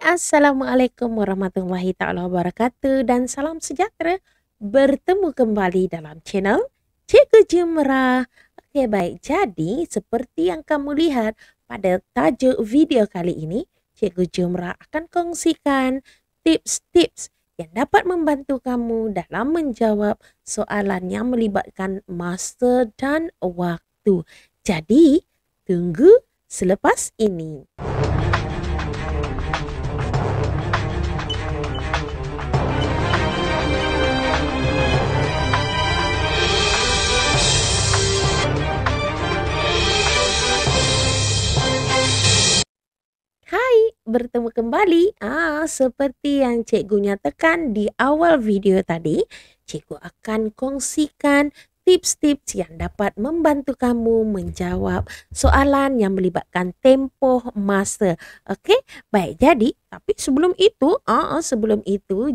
Assalamualaikum warahmatullahi taala wabarakatuh dan salam sejahtera. Bertemu kembali dalam channel Cikgu Jumrah. Okey, baik. Jadi seperti yang kamu lihat pada tajuk video kali ini, Cikgu Jumrah akan kongsikan tips-tips yang dapat membantu kamu dalam menjawab soalan yang melibatkan masa dan waktu. Jadi, tunggu selepas ini. Hai, bertemu kembali. Seperti yang cikgu nyatakan di awal video tadi, cikgu akan kongsikan tips-tips yang dapat membantu kamu menjawab soalan yang melibatkan tempoh masa. Okey, baik. Jadi, tapi sebelum itu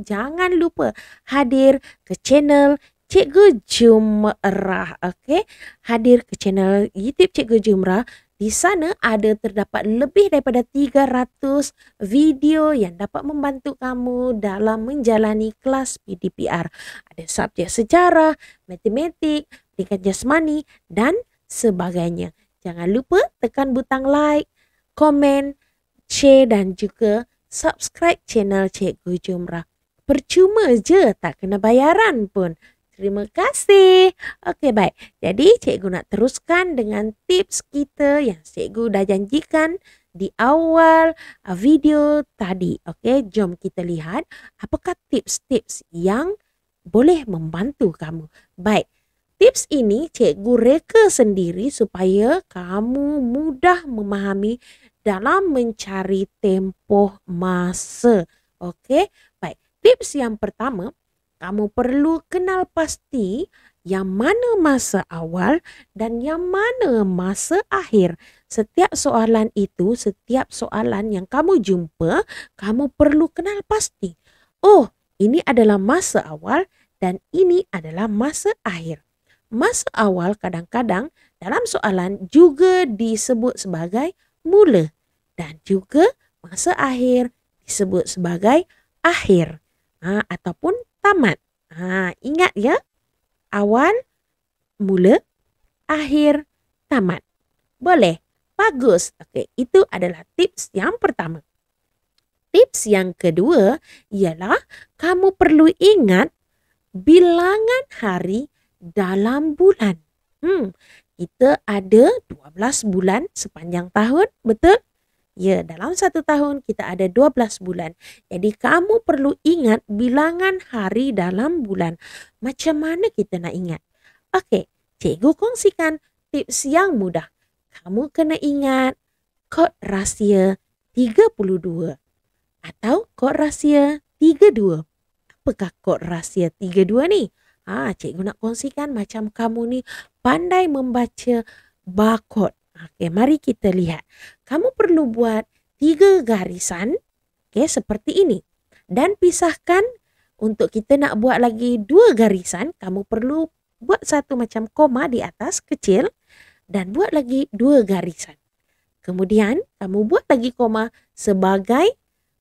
jangan lupa hadir ke channel Cikgu Jumrah. Okey, hadir ke channel YouTube Cikgu Jumrah. Di sana ada terdapat lebih daripada 300 video yang dapat membantu kamu dalam menjalani kelas PDPR. Ada subjek sejarah, matematik, pendidikan jasmani dan sebagainya. Jangan lupa tekan butang like, komen, share dan juga subscribe channel Cikgu Jumrah. Percuma je, tak kena bayaran pun. Terima kasih. Okey, baik. Jadi, cikgu nak teruskan dengan tips kita yang cikgu dah janjikan di awal video tadi. Okey, jom kita lihat apakah tips-tips yang boleh membantu kamu. Baik, tips ini cikgu reka sendiri supaya kamu mudah memahami dalam mencari tempoh masa. Okey, baik. Tips yang pertama, kamu perlu kenal pasti yang mana masa awal dan yang mana masa akhir. Setiap soalan yang kamu jumpa, kamu perlu kenal pasti. Oh, ini adalah masa awal dan ini adalah masa akhir. Masa awal kadang-kadang dalam soalan juga disebut sebagai mula dan juga masa akhir disebut sebagai akhir ataupun tamat. Ingat ya, awal, mula, akhir, tamat. Boleh? Bagus. Okey, itu adalah tips yang pertama. Tips yang kedua ialah kamu perlu ingat bilangan hari dalam bulan. Kita ada 12 bulan sepanjang tahun, betul? Ya, dalam satu tahun kita ada 12 bulan. Jadi kamu perlu ingat bilangan hari dalam bulan. Macam mana kita nak ingat? Okey, cikgu kongsikan tips yang mudah. Kamu kena ingat kod rahsia 32 atau kod rahsia 32. Apakah kod rahsia 32 ni? Cikgu nak kongsikan macam kamu ni pandai membaca barcode. Okey, mari kita lihat. Kamu perlu buat 3 garisan, seperti ini. Dan pisahkan, untuk kita nak buat lagi 2 garisan, kamu perlu buat satu macam koma di atas kecil dan buat lagi 2 garisan. Kemudian, kamu buat lagi koma sebagai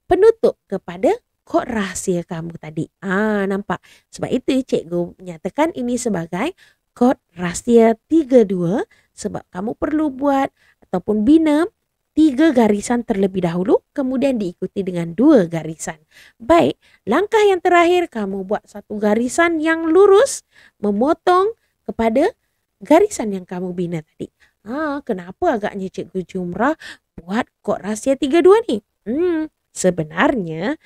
penutup kepada kod rahsia kamu tadi. Nampak? Sebab itu cikgu nyatakan ini sebagai kod rahsia 32 sebab kamu perlu buat ataupun bina 3 garisan terlebih dahulu kemudian diikuti dengan 2 garisan. Baik, langkah yang terakhir kamu buat satu garisan yang lurus memotong kepada garisan yang kamu bina tadi. Kenapa agaknya Cikgu Jumrah buat kod rahsia 32 ni? Sebenarnya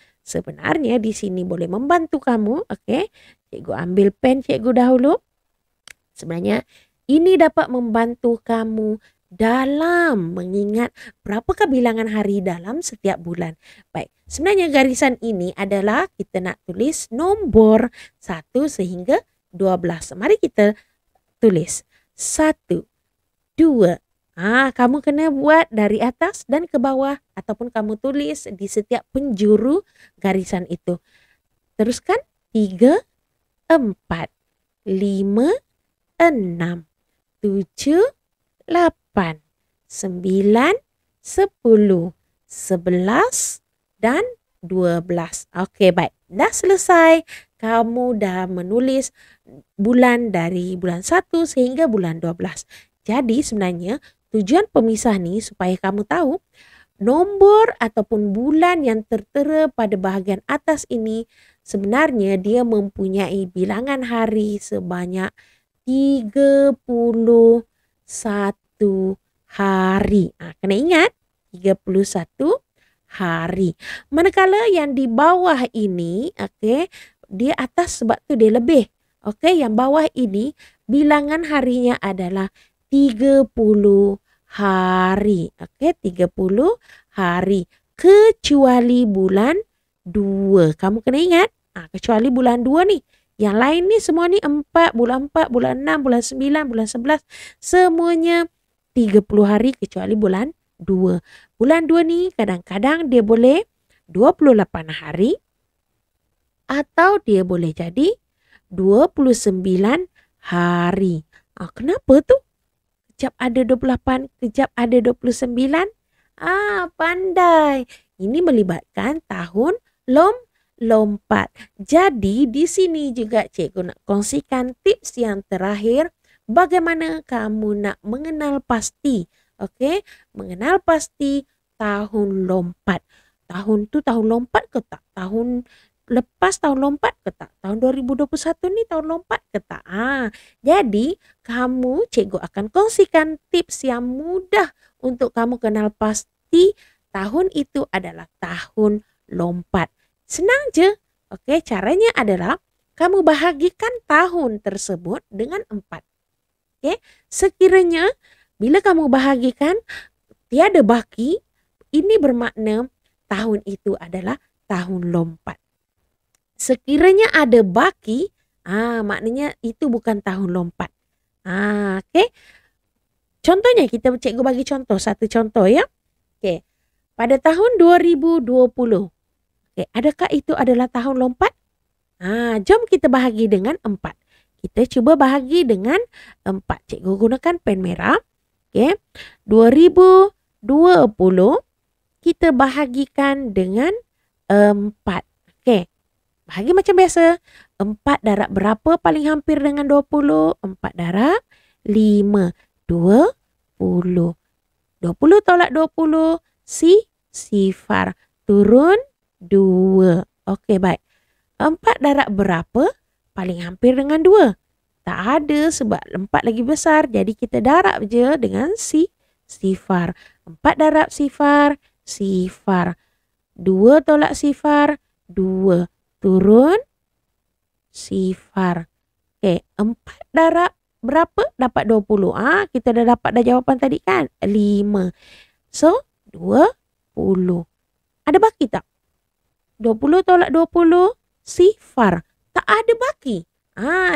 di sini boleh membantu kamu. Okey, cikgu ambil pen cikgu dahulu. Sebenarnya ini dapat membantu kamu dalam mengingat berapakah bilangan hari dalam setiap bulan. Baik, sebenarnya garisan ini adalah kita nak tulis nombor 1 sehingga 12. Mari kita tulis 1, 2. Kamu kena buat dari atas dan ke bawah ataupun kamu tulis di setiap penjuru garisan itu. Teruskan 3, 4, 5, 6, 7, 8, 9, 10, 11, dan 12. Okey, baik. Dah selesai. Kamu dah menulis bulan dari bulan 1 sehingga bulan 12. Jadi sebenarnya tujuan pemisah ni supaya kamu tahu nombor ataupun bulan yang tertera pada bahagian atas ini sebenarnya dia mempunyai bilangan hari sebanyak 31 hari. Kena ingat 31 hari. Manakala yang di bawah ini, okey, dia atas sebab tu dia lebih. Okey, yang bawah ini bilangan harinya adalah 30 hari. Okey, 30 hari. Kecuali bulan 2. Kamu kena ingat, kecuali bulan 2 ni. Yang lain ni semua ni 4, bulan 6, bulan 9, bulan 11. Semuanya 30 hari kecuali bulan 2. Bulan 2 ni kadang-kadang dia boleh 28 hari atau dia boleh jadi 29 hari. Kenapa tu? Kejap ada 28, kejap ada 29. Pandai. Ini melibatkan tahun lompat. Jadi di sini juga cikgu nak kongsikan tips yang terakhir bagaimana kamu nak mengenal pasti. Okey, mengenal pasti tahun lompat. Tahun tu tahun lompat ke tak? Tahun lepas tahun lompat ke tak? Tahun 2021 ni tahun lompat ke tak? Jadi kamu, cikgu akan kongsikan tips yang mudah untuk kamu kenal pasti tahun itu adalah tahun lompat. Senang je. Okey, caranya adalah kamu bahagikan tahun tersebut dengan 4. Okey, sekiranya bila kamu bahagikan tiada baki, ini bermakna tahun itu adalah tahun lompat. Sekiranya ada baki, maknanya itu bukan tahun lompat. Okey. Contohnya cikgu bagi contoh, satu contoh ya. Okey. Pada tahun 2020. Okey, adakah itu adalah tahun lompat? Jom kita bahagi dengan 4. Kita cuba bahagi dengan 4. Cikgu gunakan pen merah. Okey. 2020 kita bahagikan dengan 4. Okey. Bahagi macam biasa. 4 darab berapa paling hampir dengan 20? 4 darab 5. 20. 20 tolak 20. Sifar. Turun 2. Okey, baik. 4 darab berapa? Paling hampir dengan 2. Tak ada sebab 4 lagi besar. Jadi kita darab je dengan sifar. 4 darab sifar. 2 tolak sifar. 2. Turun sifar. Okey, 4 darab berapa? Dapat 20. Kita dah dapat jawapan tadi kan? 5. So, 20. Ada baki tak? 20 tolak 20, sifar. Tak ada baki.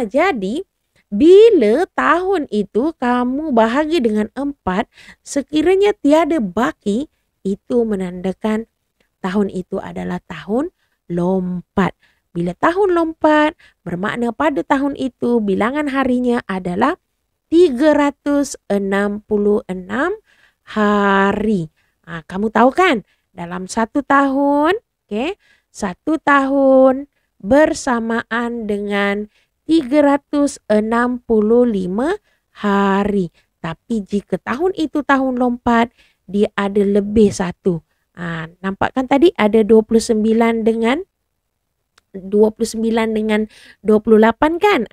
Jadi, bila tahun itu kamu bahagi dengan 4, sekiranya tiada baki, itu menandakan tahun itu adalah tahun lompat. Bila tahun lompat, bermakna pada tahun itu bilangan harinya adalah 366 hari. Kamu tahu kan? Dalam satu tahun, okey, satu tahun bersamaan dengan 365 hari. Tapi jika tahun itu tahun lompat, dia ada lebih satu. Nampak kan tadi ada 29 dengan 28 kan?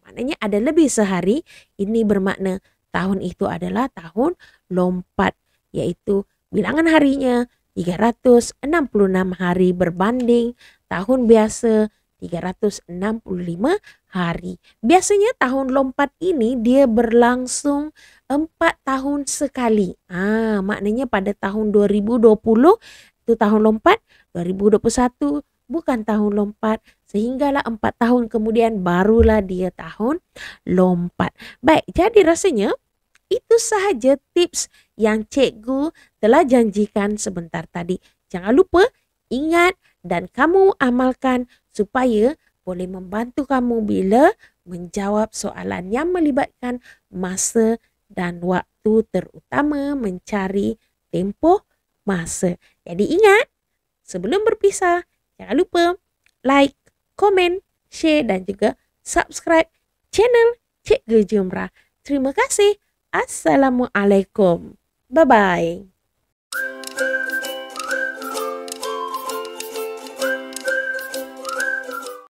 Maknanya ada lebih sehari. Ini bermakna tahun itu adalah tahun lompat. Iaitu bilangan harinya 366 hari berbanding tahun biasa 365 hari. Biasanya tahun lompat ini dia berlangsung 4 tahun sekali. Maknanya pada tahun 2020 itu tahun lompat, 2021 bukan tahun lompat, sehinggalah 4 tahun kemudian barulah dia tahun lompat. Baik, jadi rasanya itu sahaja tips yang cikgu telah janjikan sebentar tadi. Jangan lupa ingat dan kamu amalkan supaya boleh membantu kamu bila menjawab soalan yang melibatkan masa dan waktu, terutama mencari tempoh masa. Jadi ingat, Sebelum berpisah, jangan lupa like, komen, share dan juga subscribe channel Cikgu Jumrah. Terima kasih. Assalamualaikum. Bye-bye.